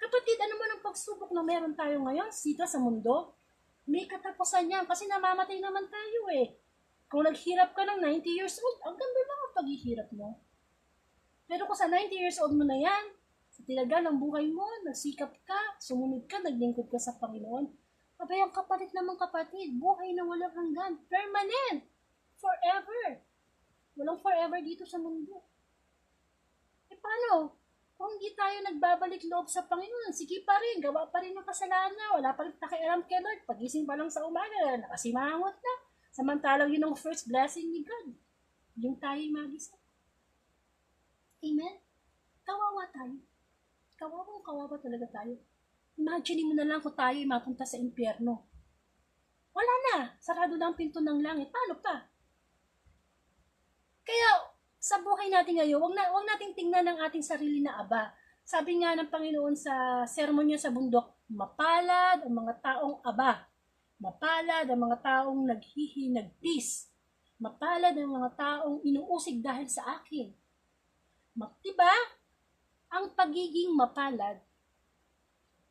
Kapatid, ano man ang pagsubok na meron tayo ngayon dito sa mundo? May katapusan yan kasi namamatay naman tayo Kung naghirap ka ng 90 years old, ang ganda lang ang paghihirap mo. Pero kung sa 90 years old mo na yan, sa tilaga ng buhay mo, nagsikap ka, sumunod ka, naglingkod ka sa Panginoon, abay ang kapalit naman kapatid, buhay na walang hanggan, permanent, forever. Walang forever dito sa mundo. Paano? Kung hindi tayo nagbabalik loob sa Panginoon, sige pa rin, gawa pa rin ng kasalanan, wala pa rin pakialam kay Lord, pagising pa lang sa umaga, nakasimangot na. Samantalang yun ang first blessing ni God. Yung tayo magising. Amen? Kawawa tayo. Kawawa talaga tayo. Imagine mo na lang kung tayo mapunta sa impyerno. Wala na. Sarado na ang pinto ng langit. Paano pa? Kaya, sa buhay natin ngayon, wag nating tingnan ng ating sarili na aba. Sabi nga ng Panginoon sa sermon niya sa bundok, mapalad ang mga taong aba. Mapalad ang mga taong naghihinagpis. Mapalad ang mga taong inuusig dahil sa akin. Diba? Ang pagiging mapalad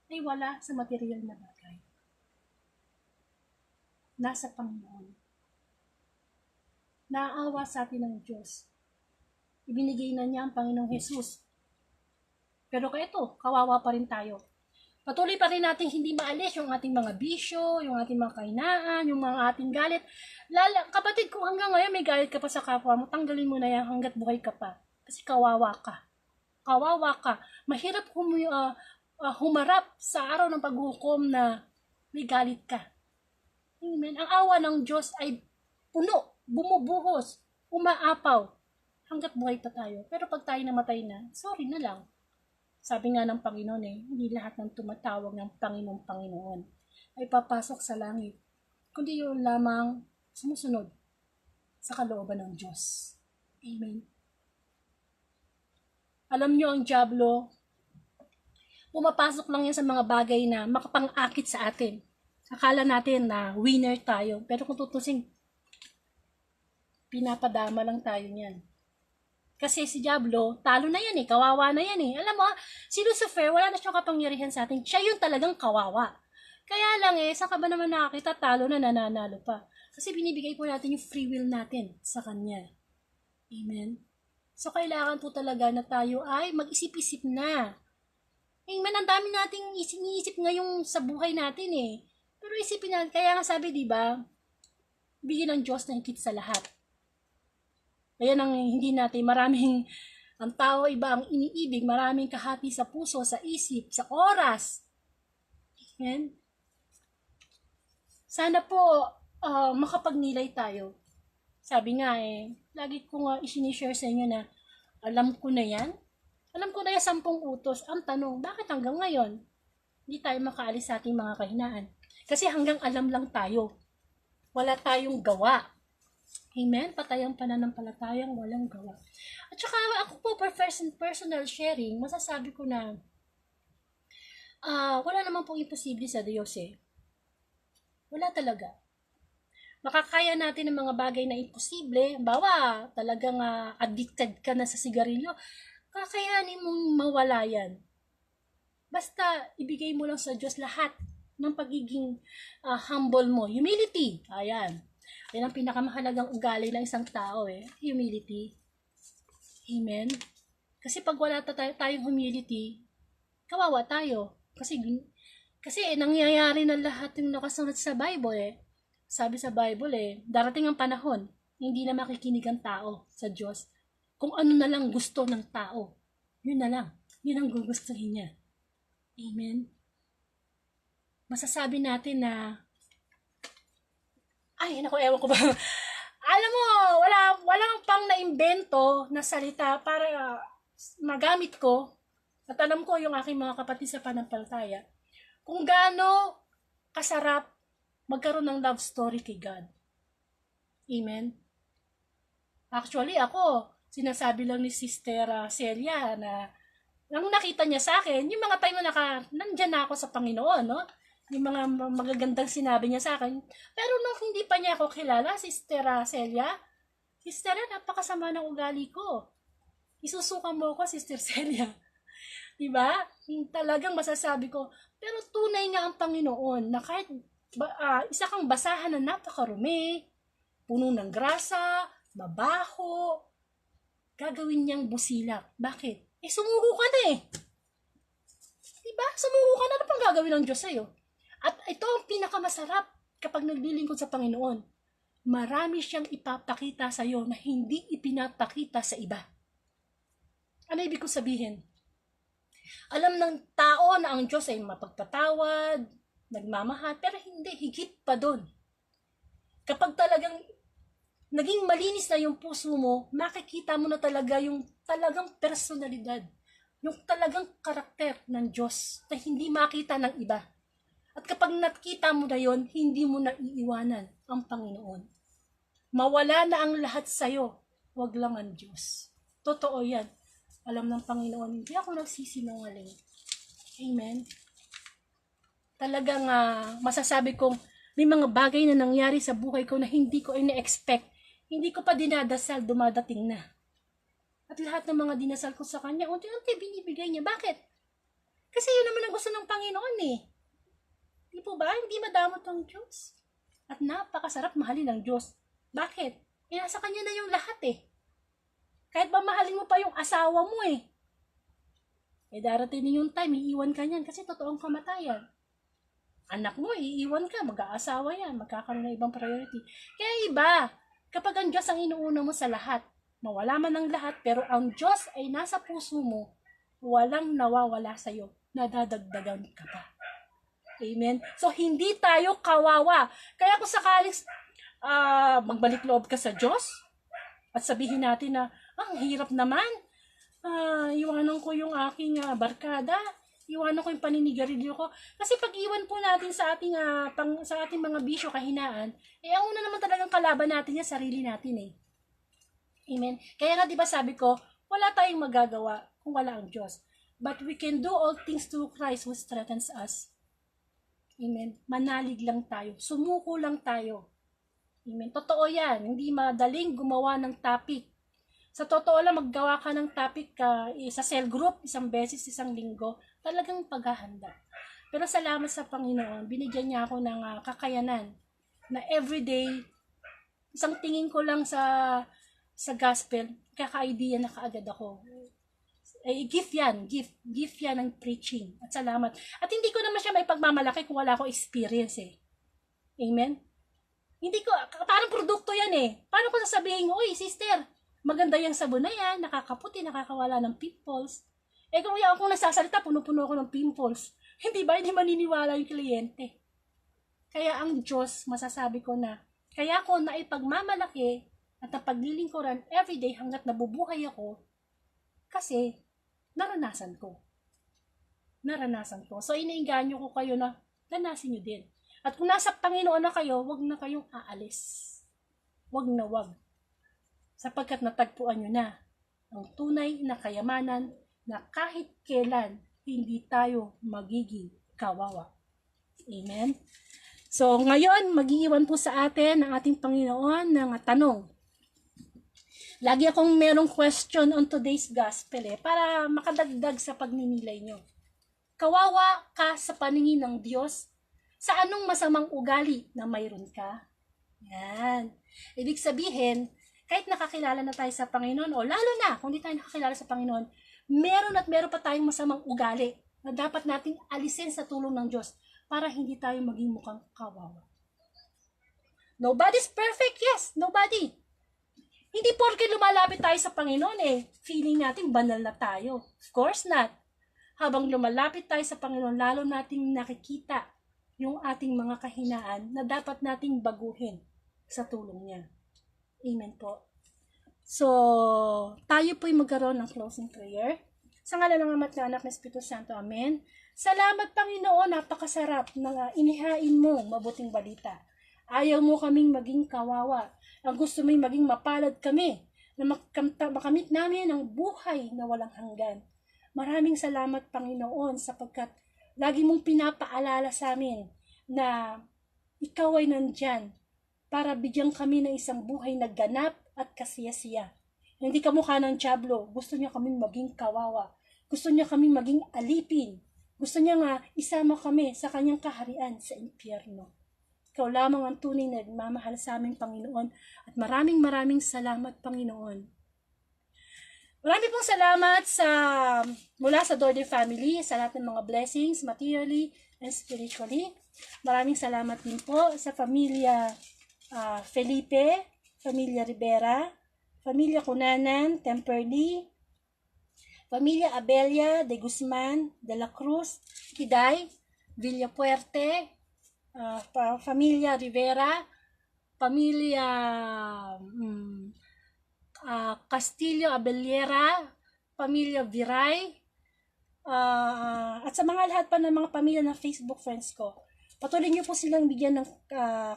ay wala sa material na bagay. Nasa Panginoon. Naawa sa atin ng Diyos. Ibinigay na niya ang Panginoong Jesus. Pero ito, kawawa pa rin tayo. Patuloy pa rin natin hindi maalis yung ating mga bisyo, yung ating mga kahinaan, yung mga ating galit. Kapatid, kung hanggang ngayon may galit ka pa sa kapwa mo, tanggalin mo na yan hanggat buhay ka pa. Kasi kawawa ka. Kawawa ka. Mahirap humarap sa araw ng paghukom na may galit ka. Amen. Ang awa ng Diyos ay puno, bumubuhos, umaapaw, hanggat buhay pa tayo. Pero pag tayo namatay na, sorry na lang. Sabi nga ng Panginoon hindi lahat ng tumatawag ng Panginoon, Panginoon ay papasok sa langit, kundi yun lamang sumusunod sa kalooban ng Diyos. Amen. Alam nyo, ang dyablo, pumapasok lang yan sa mga bagay na makapang-akit sa atin. Akala natin na winner tayo, pero kung tutusin, pinapadama lang tayo niyan. Kasi si Diablo, talo na yan kawawa na yan Alam mo, si Lucifer, wala na siyang kapangyarihan sa atin. Siya yung talagang kawawa. Kaya lang saan ka ba naman nakakita, talo na, nananalo pa. Kasi binibigay po natin yung free will natin sa Kanya. Amen? So, kailangan po talaga na tayo ay mag-isip-isip na. Amen, ang dami nating iniisip ngayong sa buhay natin Pero isipin natin, kaya nga sabi, di ba, bigyan ng Diyos na higit sa lahat. Kaya nang hindi natin, ang tao iba ang iniibig, maraming kahati sa puso, sa isip, sa oras. Amen? Sana po makapagnilay tayo. Sabi nga lagi ko nga isinishare sa inyo na alam ko na yan. Alam ko na yung 10 utos. Ang tanong, bakit hanggang ngayon hindi tayo makaalis sa ating mga kahinaan? Kasi hanggang alam lang tayo. Wala tayong gawa. Amen? Patayang pananampalatayang walang gawa. At saka ako po, personal sharing, masasabi ko na wala naman pong imposible sa Diyos Wala talaga. Makakaya natin ang mga bagay na imposible. Bawa, talagang addicted ka na sa sigarilyo. Kakayanin mong mawala yan. Basta, ibigay mo lang sa Diyos lahat ng pagiging humble mo. Humility. Ayan. Yan ang pinakamahalagang ugali ng isang tao Humility. Amen? Kasi pag wala tayong humility, kawawa tayo. Kasi nangyayari na lahat yung nakasunod sa Bible Sabi sa Bible darating ang panahon, hindi na makikinig ang tao sa Diyos. Kung ano na lang gusto ng tao, yun na lang. Yun ang gugustuhin niya. Amen? Masasabi natin na ewan ko ba. Alam mo, walang pang naimbento na salita para magamit ko at alam ko yung aking mga kapatid sa panampalataya kung gaano kasarap magkaroon ng love story kay God. Amen? Actually, ako, sinasabi lang ni Sister Celia na nang nakita niya sa akin, yung mga time na nandyan na ako sa Panginoon, yung mga magagandang sinabi niya sa akin. Pero nung hindi pa niya ako kilala, Sister Celia, Sister, napakasama ng ugali ko. Isusuka mo ako, Sister Celia. Diba? Talagang masasabi ko. Pero tunay nga ang Panginoon na kahit isa kang basahan na napakarumi, puno ng grasa, mabaho, gagawin niyang busilak. Bakit? Sumuko ka na Diba? Sumuko ka na. Ano pang gagawin ng Diyos sa'yo? At ito ang pinakamasarap kapag naglilingkod sa Panginoon. Marami siyang ipapakita sa iyo na hindi ipinapakita sa iba. Ano ibig ko sabihin? Alam ng tao na ang Diyos ay mapagpatawad, nagmamahal, pero hindi, higit pa doon. Kapag talagang naging malinis na yung puso mo, makikita mo na talaga yung talagang personalidad, yung talagang karakter ng Diyos na hindi makita ng iba. At kapag nakita mo na yon, hindi mo na iiwanan ang Panginoon. Mawala na ang lahat sa'yo, wag lang ang Diyos. Totoo yan. Alam ng Panginoon, hindi ako nagsisinungaling. Amen? Talagang masasabi kong may mga bagay na nangyari sa buhay ko na hindi ko ina-expect. Hindi ko pa dinadasal, dumadating na. At lahat ng mga dinasal ko sa Kanya, unti-unti binibigay niya. Bakit? Kasi yun naman ang gusto ng Panginoon Di po ba? Hindi madamot ang Diyos. At napakasarap mahalin ng Diyos. Bakit? Nasa Kanya na yung lahat Kahit ba mahalin mo pa yung asawa mo darating din yung time, iiwan ka niyan kasi totoong kamatayan. Anak mo, iiwan ka, mag-aasawa yan, magkakaroon ng ibang priority. Kaya iba, kapag ang Diyos ang inuuna mo sa lahat, mawala man ang lahat, pero ang Diyos ay nasa puso mo, walang nawawala sa'yo, nadadagdagan ka pa. Amen? So, hindi tayo kawawa. Kaya kung sakaling magbalik loob ka sa Diyos, at sabihin natin na, ang hirap naman, iwanan ko yung aking barkada, iwanan ko yung paninigarilyo ko. Kasi pag iwan po natin sa ating sa ating mga bisyo, kahinaan, ang una naman talagang kalaban natin yan, sarili natin eh. Amen. Kaya nga 'di ba sabi ko, wala tayong magagawa kung wala ang Diyos. But we can do all things through Christ who strengthens us. Amen. Manalig lang tayo. Sumuko lang tayo. Amen. Totoo yan. Hindi madaling gumawa ng topic. Sa totoo lang, maggawa ka ng topic sa cell group, isang beses, isang linggo. Talagang paghahanda. Pero salamat sa Panginoon, binigyan niya ako ng kakayanan na everyday, isang tingin ko lang sa gospel, kaka-idea na kaagad ako. Gift yan. Gift yan ng preaching. At salamat. At hindi ko naman siya may pagmamalaki kung wala akong experience eh. Amen? Hindi ko, parang produkto yan eh. Paano ko sasabihin, uy sister, maganda yung sabon na yan, nakakaputi, nakakawala ng pimples. Kung ako nagsasalita, puno-puno ako ng pimples. Hindi ba? Hindi maniniwala yung kliyente. Kaya ang Diyos, masasabi ko na, kaya ako naipagmamalaki at napaglilingkuran everyday hanggat nabubuhay ako kasi naranasan ko. So, iniinganyo ko kayo na danasin nyo din. At kung nasa Panginoon na kayo, wag na kayong aalis. Wag na wag. Sapagkat natagpuan nyo na ang tunay na kayamanan na kahit kailan hindi tayo magiging kawawa. Amen? So, ngayon, mag-iiwan po sa atin ng ating Panginoon ng tanong. Lagi akong merong question on today's gospel para makadagdag sa pagninilay nyo. Kawawa ka sa paningin ng Diyos sa anong masamang ugali na mayroon ka? Yan. Ibig sabihin, kahit nakakilala na tayo sa Panginoon, o lalo na kung di tayo nakakilala sa Panginoon, meron pa tayong masamang ugali na dapat nating alisin sa tulong ng Diyos para hindi tayo maging mukhang kawawa. Nobody's perfect, yes, nobody. Hindi porke lumalapit tayo sa Panginoon feeling natin banal na tayo. Of course not. Habang lumalapit tayo sa Panginoon, lalo nating nakikita yung ating mga kahinaan na dapat nating baguhin sa tulong niya. Amen po. So, tayo po'y magkaroon ng closing prayer. Sa ngalan ng Ama at ng Anak ng Espiritu Santo. Amen. Salamat Panginoon, napakasarap na inihain mo mabuting balita. Ayaw mo kaming maging kawawa. Ang gusto mo'y maging mapalad kami na makamit namin ang buhay na walang hanggan. Maraming salamat Panginoon sapagkat lagi mong pinapaalala sa amin na ikaw ay nandyan para bigyan kami ng isang buhay na ganap at kasiyasiya. Hindi kamukha ng dyablo, gusto niya kaming maging kawawa. Gusto niya kaming maging alipin. Gusto niya nga isama kami sa kanyang kaharian sa impyerno. Ikaw lamang ang tunay na nagmamahal sa aming Panginoon at maraming salamat Panginoon. Marami pong salamat mula sa Dorde family sa lahat ng mga blessings materially and spiritually. Maraming salamat din po sa pamilya Felipe, pamilya Rivera, pamilya Cunanan, Temperley, pamilya Abelia, De Guzman, De La Cruz, Kiday, Villapuerte, pamilya Rivera, pamilya Castillo Abellera, pamilya Viray, at sa mga lahat pa ng mga pamilya ng Facebook friends ko. Patuloy niyo po silang bigyan ng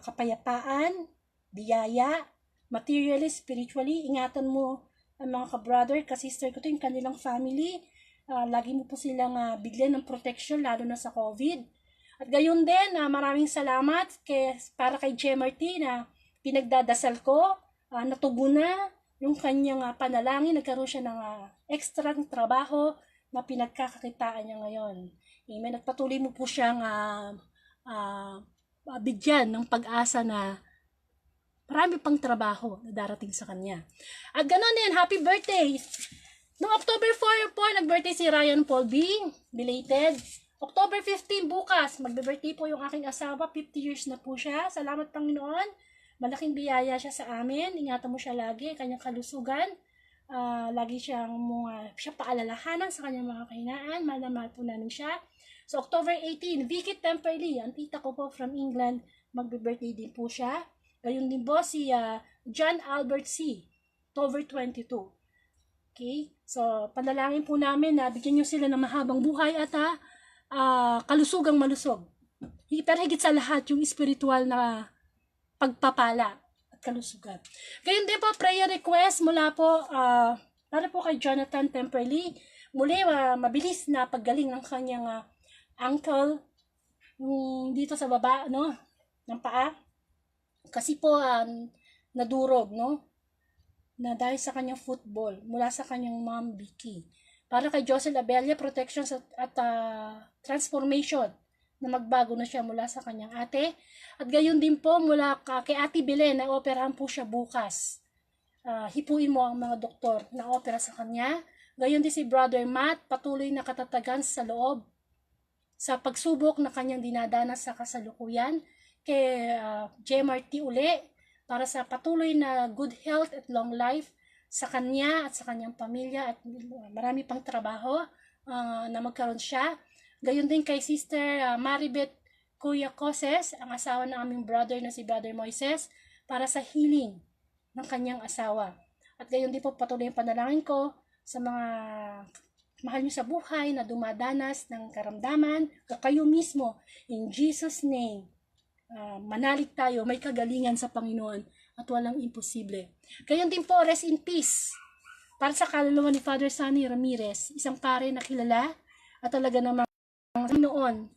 kapayapaan, biyaya, materially, spiritually. Ingatan mo ang mga ka-brother, ka-sister ko to, yung kanilang family. Lagi mo po silang bigyan ng protection, lalo na sa COVID. At gayon din, maraming salamat para kay JMRT na pinagdadasal ko, natugunan yung kanyang panalangin, nagkaroon siya ng extra trabaho na pinagkakakitaan niya ngayon. Amen. At patuloy mo po siyang bigyan ng pag-asa na marami pang trabaho na darating sa kanya. At ganoon din, happy birthday! Noong October 4 po, nag-birthday si Ryan Paul B. Belated. October 15 bukas, magbe-birthday po yung aking asawa, 50 years na po siya. Salamat Panginoon. Malaking biyaya siya sa amin. Ingatan mo siya lagi, kanyang kalusugan. Lagi siya paalalahanan sa kanyang mga kahinaan. Mahal na mahal po namin siya. So, October 18, Vicky Temperley, ang tita ko po from England, magbe-birthday din po siya. Gayun din po si John Albert C. October 22. Okay? So, panalangin po namin na bigyan nyo sila ng mahabang buhay at kalusugang malusog. Pero higit sa lahat, yung spiritual na pagpapala at kalusugan. Gayun din po, prayer request mula po para po kay Jonathan Temperley. Muli, mabilis na paggaling ng kanyang ankle dito sa baba, no, ng paa. Kasi po, nadurog, no, na dahil sa kanyang football, mula sa kanyang mom, Vicky. Para kay Josel Abella, protection at transformation, na magbago na siya mula sa kanyang ate. At gayon din po mula kay Ate Belen, na operahan po siya bukas. Hipuin mo ang mga doktor na opera sa kanya. Gayon din si Brother Matt, patuloy na katatagan sa loob sa pagsubok na kanyang dinadanas sa kasalukuyan. Kay JMRT uli, para sa patuloy na good health at long life sa kanya at sa kanyang pamilya at marami pang trabaho na magkaroon siya. Gayon din kay Sister Maribeth Kuya Coses, ang asawa ng aming brother na si Brother Moises, para sa healing ng kanyang asawa. At gayon din po patuloy ang panalangin ko sa mga mahal niyo sa buhay na dumadanas ng karamdaman o kayo mismo. In Jesus' name, manalig tayo, may kagalingan sa Panginoon at walang imposible. Gayon din po, rest in peace para sa kaluluwa ni Father Sunny Ramirez, isang pare na kilala at talaga namang noon,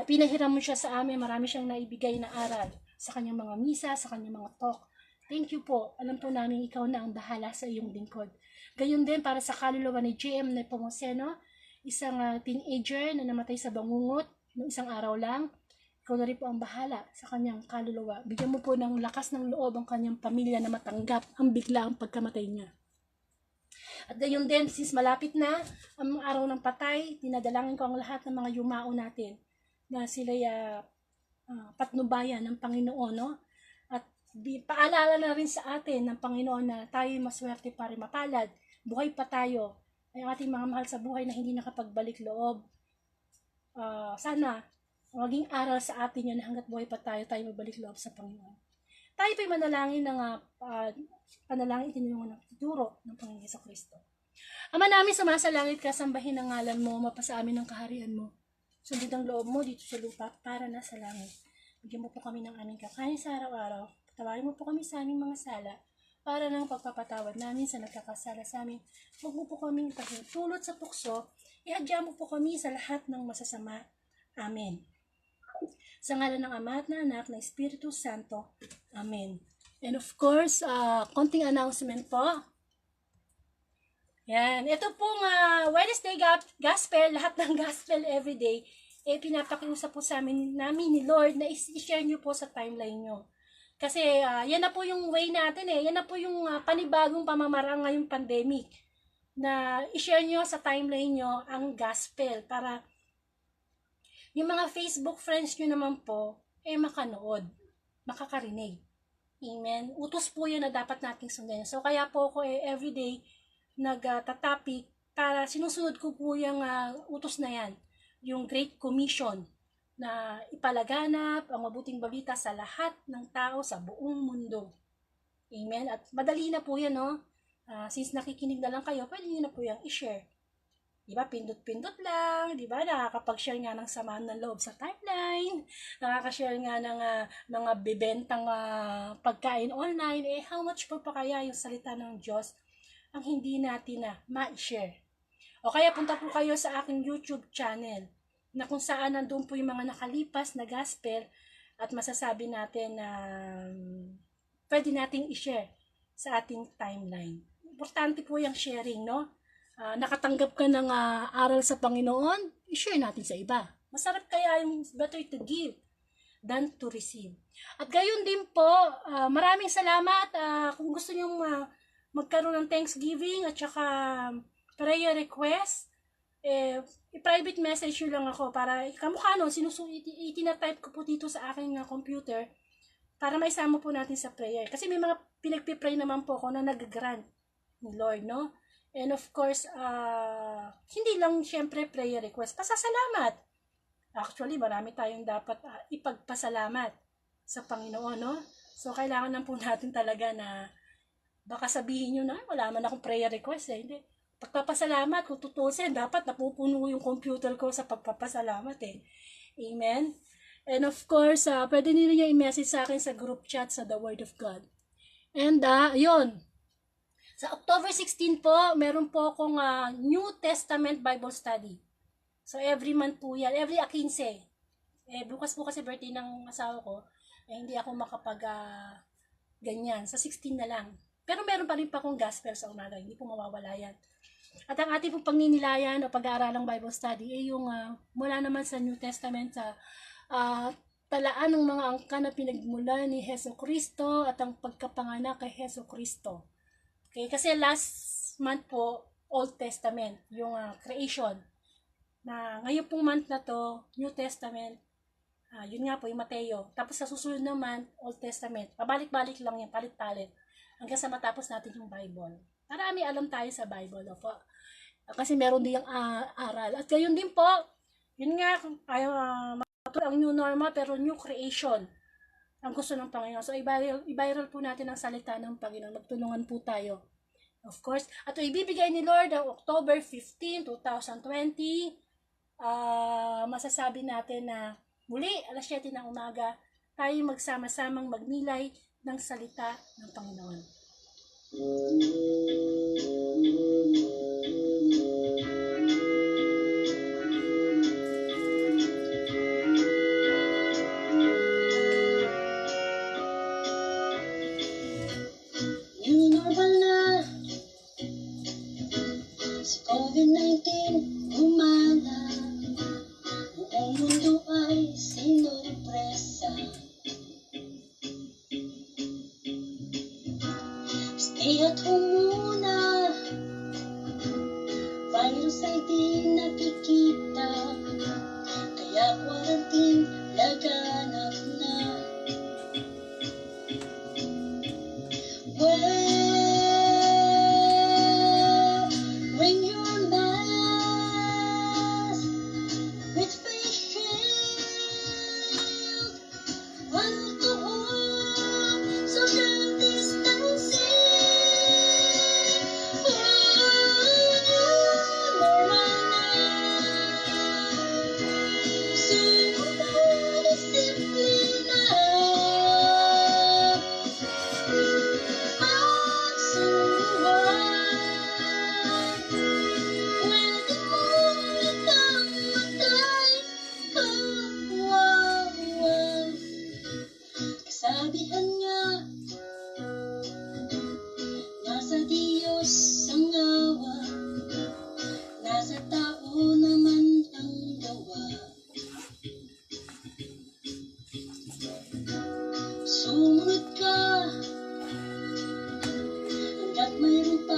pinahiram mo siya sa amin, marami siyang naibigay na aral sa kanyang mga misa, sa kanyang mga talk. Thank you po. Alam po namin ikaw na ang bahala sa iyong lingkod. Gayon din para sa kaluluwa ni JM Nepomuceno, isang teenager na namatay sa bangungot noong isang araw lang. Ikaw na rin po ang bahala sa kanyang kaluluwa. Bigyan mo po ng lakas ng loob ang kanyang pamilya na matanggap ang biglaang pagkamatay niya. At gayon din, since malapit na ang araw ng patay, dinadalangin ko ang lahat ng mga yumao natin na sila'y patnubayan ng Panginoon, no? At paalala na rin sa atin ng Panginoon na tayo maswerte para mapalad, buhay pa tayo, ay ating mga mahal sa buhay na hindi nakapagbalik loob. Sana maging aral sa atin yun na hanggat buhay pa tayo magbalik loob sa Panginoon. Tayo pa'y manalangin ng panalangin tinulungan ng tuturo ng Panginoon Jesucristo. Ama namin, sumasalangit ka, sambahin ang ngalan mo, mapasa amin ang kaharian mo. Sundin ang loob mo dito sa lupa para nasa langit. Bigyan mo po kami ng aming kakain sa araw-araw. Patawarin mo po kami sa aming mga sala para ng pagpapatawad namin sa nagkakasala sa amin. Huwag mo po kaming pagtulot sa tukso. Ihadya mo po kami sa lahat ng masasama. Amen. Sa ngalan ng Ama at ng Anak ng Espiritu Santo. Amen. And of course, konting announcement po. Yan. Ito pong Wednesday Gospel, lahat ng Gospel everyday, pinapakiusap po sa amin ni Lord na i-share nyo po sa timeline nyo. Kasi yan na po yung way natin yan na po yung panibagong pamamaraan ngayong pandemic. Na i-share nyo sa timeline nyo ang Gospel para yung mga Facebook friends nyo naman po, makanood, makakarinig. Amen. Utos po yun na dapat nating sundin. So, kaya po ako everyday nagtatopic para sinusunod ko po yung utos na yan. Yung Great Commission na ipalaganap ang mabuting balita sa lahat ng tao sa buong mundo. Amen. At madali na po yan, no? Since nakikinig na lang kayo, pwede nyo na po yung i-share. Diba, pindot-pindot lang, diba, nakakapag-share nga ng samaan ng loob sa timeline, nakaka-share nga ng mga bibentang pagkain online, how much po pa kaya yung salita ng Diyos ang hindi natin na ma-share. O kaya punta po kayo sa aking YouTube channel, na kung saan nandun po yung mga nakalipas na gospel at masasabi natin na pwede nating i-share sa ating timeline. Importante po yung sharing, no? Nakatanggap ka ng aral sa Panginoon, i-share natin sa iba. Masarap kaya yung better to give than to receive. At gayon din po, maraming salamat. Kung gusto nyo magkaroon ng Thanksgiving at saka prayer request, i-private message nyo lang ako para kamukha nun, itinatype ko po dito sa aking computer para maisama po natin sa prayer. Kasi may mga pinagpipray naman po ako na nag-grant ni Lord, no? And of course, hindi lang syempre prayer request, pasasalamat. Actually, marami tayong dapat ipagpasalamat sa Panginoon, no? So, kailangan lang po natin talaga na Baka sabihin nyo na, "Ay, wala man akong prayer request eh." Hindi. Pagpapasalamat, kung tutusin, dapat napupuno yung computer ko sa pagpapasalamat eh. Amen? And of course, pwede niyo i-message sa akin sa group chat sa The Word of God. And yun. Sa October 16 po, meron po akong New Testament Bible Study. So every month po yan, every 15. Bukas po kasi birthday ng asawa ko, hindi ako makapag ganyan. Sa 16 na lang. Pero meron pa rin pa akong gospel sa umaga, hindi po mawawala yan. At ang ating pong pagninilayan o pag-aaralang Bible study ay yung mula naman sa New Testament sa talaan ng mga angka na pinagmula ni Heso Kristo at ang pagkapanganak kay Heso Kristo. Okay, kasi last month po, Old Testament, yung creation. Na ngayon pong month na to, New Testament, yun nga po, yung Mateo. Tapos sa susunod naman, Old Testament. Pabalik-balik lang yan, palit-palit. Hanggang sa matapos natin yung Bible. Para may alam tayo sa Bible. Opo. Kasi meron din yung aral. At gayon din po, yun nga, ang new normal pero new creation ang gusto ng Panginoon. So, i-viral po natin ang salita ng Panginoon. Magtulungan po tayo. Of course. At ibibigay ni Lord ang October 15, 2020. Masasabi natin na muli, alas 7 ng umaga, tayo magsama-samang magnilay ng salita ng Panginoon. New normal na si COVID-19 umala. Buong mundo ay sinurpresa. Stay at home muna. Virus ay di nakikita. Kaya quarantine laganap na. Wearing your mask with face shield, alcohol, social distancing. Normal na. Sumunod disiplina. Kasabihan nga, nasa Diyos ang awa, nasa tao naman ang gawa. Sumunod ka hanggat mayroon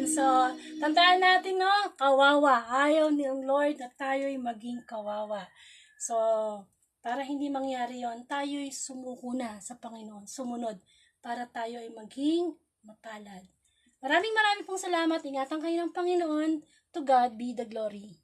So, tandaan natin, no? Kawawa. Ayaw ng Lord na tayo'y maging kawawa. So, para hindi mangyari yon, tayo'y sumuko na sa Panginoon. Sumunod. Para tayo'y maging mapalad. Maraming pong salamat. Ingatan kayo ng Panginoon. To God be the glory.